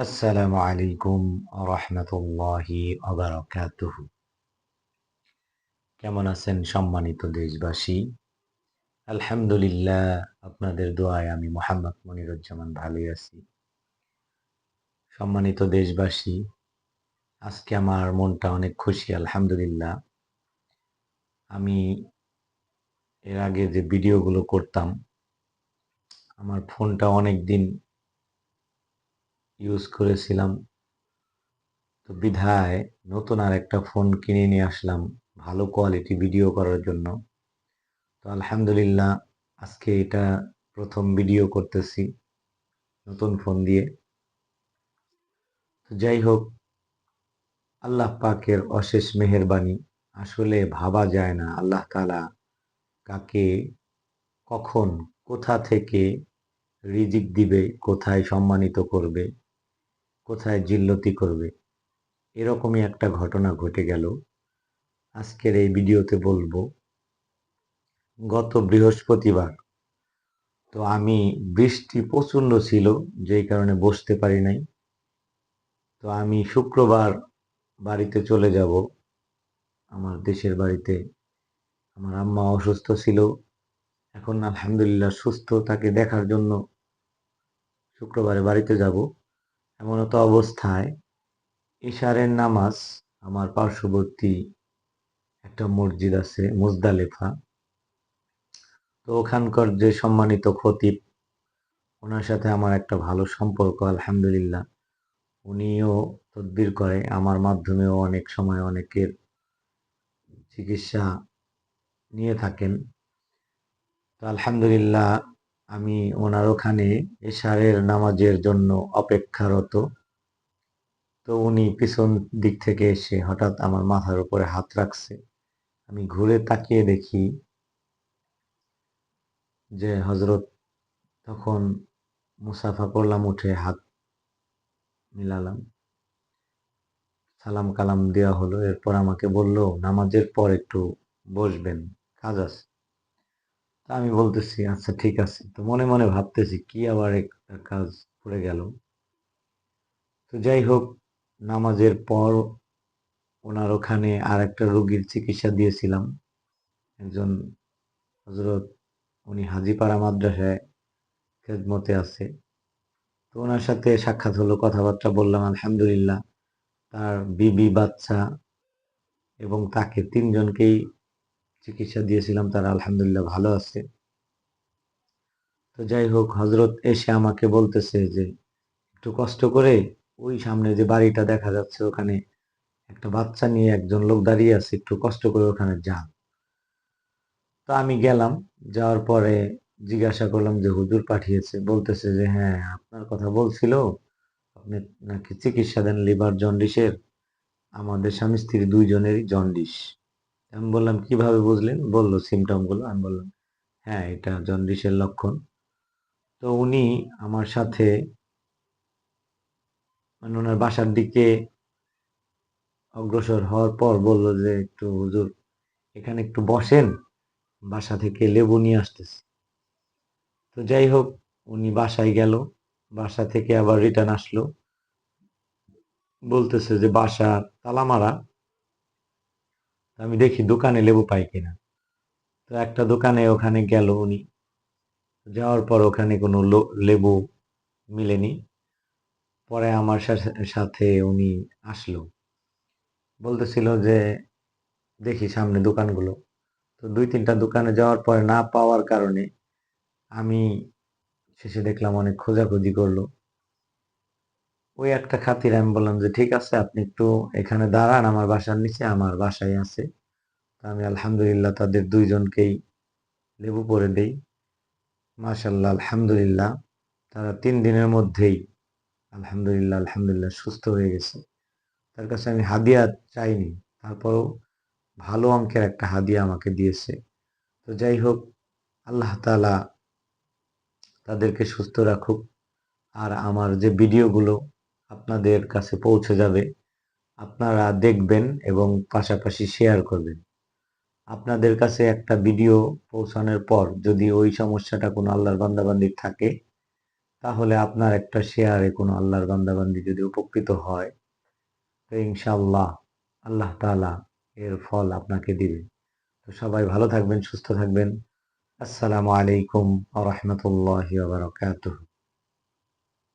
আসসালামু আলাইকুম রহমতুল্লাহি ওয়াবারাকাতুহু। কেমন আছেন সম্মানিত দেশবাসী? আলহামদুলিল্লাহ, আপনাদের দোয়ায় আমি মোহাম্মদ মনিরুজ্জামান ভালোই আছি। সম্মানিত দেশবাসী, আজকে আমার মনটা অনেক খুশি আলহামদুলিল্লাহ। আমি এর আগে যে ভিডিওগুলো করতাম, আমার ফোনটা অনেক দিন ইউজ করেছিলাম, তো বিধায় নতুন আর একটা ফোন কিনে নিয়ে আসলাম ভালো কোয়ালিটি ভিডিও করার জন্য। তো আলহামদুলিল্লাহ, আজকে এটা প্রথম ভিডিও করতেছি নতুন ফোন দিয়ে। তো যাই হোক, আল্লাহ পাকের অশেষ মেহেরবানি। আসলে ভাবা যায় না আল্লাহ তাআলা কাকে কখন কোথা থেকে রিজিক দিবে, কোথায় সম্মানিত করবে, কোথায় জিল্লতি করবে। এরকমই একটা ঘটনা ঘটে গেল। আজকের এই ভিডিওতে বলবো, গত বৃহস্পতিবার, তো আমি বৃষ্টি প্রচন্ড ছিল, যেই কারণে বসতে পারি নাই। তো আমি শুক্রবার বাড়িতে চলে যাব, আমার দেশের বাড়িতে। আমার আম্মা অসুস্থ ছিল, এখন আলহামদুলিল্লাহ সুস্থ। তাকে দেখার জন্য শুক্রবারে বাড়িতে যাব। এমনত অবস্থায় ইশারের নামাজ, আমার পার্শ্ববর্তী একটা মসজিদ আছে মুজদালেফা, তো ওখানকার যে সম্মানিত খতিব, ওনার সাথে আমার একটা ভালো সম্পর্ক আলহামদুলিল্লাহ। উনিও তদবির করে, আমার মাধ্যমেও অনেক সময় অনেকের চিকিৎসা নিয়ে থাকেন। তো আলহামদুলিল্লাহ, আমি ওনার ওখানে এশারের নামাজের জন্য অপেক্ষারত। তো উনি পিছন দিক থেকে এসে হঠাৎ আমার মাথার উপরে হাত রাখছে। আমি ঘুরে তাকিয়ে দেখি যে হজরত তখন মুসাফা করলাম, উঠে হাত মিলালাম, সালাম কালাম দেওয়া হলো। এরপর আমাকে বলল নামাজের পর একটু বসবেন, কাজ আছে। তা আমি বলতেছি আচ্ছা ঠিক আছে। তো মনে মনে ভাবতেছি কি আবার একটা কাজ পড়ে গেল। তো যাই হোক, নামাজের পর ওনার ওখানে আর একটা রোগীর চিকিৎসা দিয়েছিলাম। একজন হজরত, উনি হাজীপাড়া মাদ্রাসায় খেদমতে আছে। তো ওনার সাথে সাক্ষাৎ হলো, কথাবার্তা বললাম। আলহামদুলিল্লাহ, তার বিবি, বাচ্চা এবং তাকে তিনজনকেই চিকিৎসা দিয়েছিলাম, তারা আলহামদুলিল্লাহ ভালো আছে। তো যাই হোক, হজরত এসে আমাকে বলতেছে যে একটু কষ্ট করে ওই সামনে যে বাড়িটা দেখা যাচ্ছে, ওখানে একটা বাচ্চা নিয়ে একজন লোক দাঁড়িয়ে আছে, একটু কষ্ট করে ওখানে যান। তো আমি গেলাম। যাওয়ার পরে জিজ্ঞাসা করলাম যে হুজুর পাঠিয়েছে। বলতেছে যে হ্যাঁ, আপনার কথা বলছিল, আপনি নাকি চিকিৎসা দেন লিভার জন্ডিসের। আমাদের স্বামী স্ত্রী দুইজনেরই জন্ডিস। আমি বললাম কিভাবে বুঝলেন? বলল সিমটম গুলো। আমি বললাম হ্যাঁ, এটা জন্ডিসের লক্ষণ। তো উনি আমার সাথে, মানে ওনার বাসার দিকে অগ্রসর হওয়ার পর বলল যে একটু হুজুর এখানে একটু বসেন, বাসা থেকে লেবু নিয়ে আসতেছি। তো যাই হোক, উনি বাসায় গেল, বাসা থেকে আবার রিটার্ন আসলো, বলতেছে যে বাসা তালা মারা। আমি দেখি দোকানে লেবু পাই কিনা। তো একটা দোকানে ওখানে গেল উনি। যাওয়ার পর ওখানে কোনো লেবু মিলেনি। পরে আমার সাথে উনি আসলো, বলতেছিল যে দেখি সামনে দোকানগুলো। তো দুই তিনটা দোকানে যাওয়ার পরে না পাওয়ার কারণে আমি শেষে দেখলাম অনেক খোঁজাখুঁজি করলো। ওই একটা খাতিরে আমি বললাম যে ঠিক আছে, আপনি একটু এখানে দাঁড়ান, আমার বাসার নিচে, আমার বাসায় আছে। তো আমি আলহামদুলিল্লাহ তাদের দুইজনকেই লেবু পরে দেই। মাশাল্লাহ আলহামদুলিল্লাহ, তারা 3 দিনের মধ্যেই আলহামদুলিল্লাহ আলহামদুলিল্লাহ সুস্থ হয়ে গেছে। তার কাছে আমি হাদিয়া চাইনি, তারপরও ভালো অঙ্কের একটা হাদিয়া আমাকে দিয়েছে। তো যাই হোক, আল্লাহ তাআলা তাদেরকে সুস্থ রাখুক। আর আমার যে ভিডিওগুলো আপনাদের কাছে পৌঁছে যাবে, আপনারা দেখবেন এবং পাশাপাশি শেয়ার করবেন। আপনাদের কাছে একটা ভিডিও পৌঁছানোর পর যদি ওই সমস্যাটা কোনো আল্লাহর বান্দাবান্দির থাকে, তাহলে আপনার একটা শেয়ারে কোনো আল্লাহর বান্দাবান্দি যদি উপকৃত হয়, তো ইনশাআল্লাহ আল্লাহ তাআলা এর ফল আপনাকে দিবে। তো সবাই ভালো থাকবেন, সুস্থ থাকবেন। আসসালামু আলাইকুম ওয়া রাহমাতুল্লাহি ওয়া বারাকাতুহু।